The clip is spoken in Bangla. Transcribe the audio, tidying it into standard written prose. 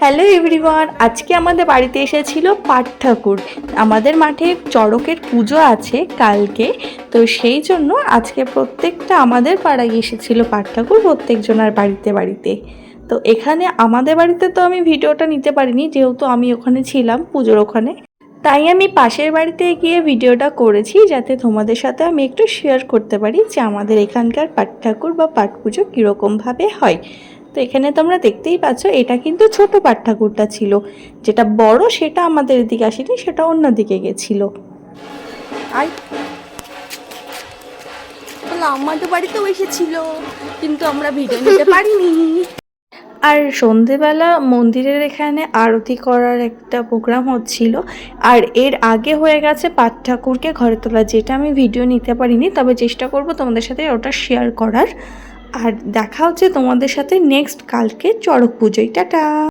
হ্যালো এভরিওয়ান, আজকে আমাদের বাড়িতে এসেছিল পাট ঠাকুর। আমাদের মাঠে চড়কের পুজো আছে কালকে, তো সেই জন্য আজকে প্রত্যেকটা আমাদের পাড়ায় এসেছিল পাট ঠাকুর প্রত্যেকজনের বাড়িতে বাড়িতে। তো এখানে আমাদের বাড়িতে তো আমি ভিডিওটা নিতে পারিনি, যেহেতু আমি ওখানে ছিলাম পুজোর ওখানে। তাই আমি পাশের বাড়িতে গিয়ে ভিডিওটা করেছি, যাতে তোমাদের সাথে আমি একটু শেয়ার করতে পারি যে আমাদের এখানকার পাট ঠাকুর বা পাট পুজো কীরকমভাবে হয়। তো এখানে তোমরা দেখতেই পাচ্ছ, এটা কিন্তু ছোট পাট ঠাকুরটা ছিল, যেটা বড় সেটা আমাদের এদিকে আসেনি, সেটা অন্যদিকে গেছিল। আর আমাদের বাড়িতেও এসেছিল, কিন্তু আমরা ভিডিও নিতে পারিনি। আর সন্ধেবেলা মন্দিরের এখানে আরতি করার একটা প্রোগ্রাম হচ্ছিল, আর এর আগে হয়ে গেছে পাট ঠাকুরকে ঘরে তোলা, যেটা আমি ভিডিও নিতে পারিনি, তবে চেষ্টা করব তোমাদের সাথে ওটা শেয়ার করার। আর দেখা হচ্ছে তোমাদের সাথে নেক্সট কালকে চড়ক পুজোয়। টাটা।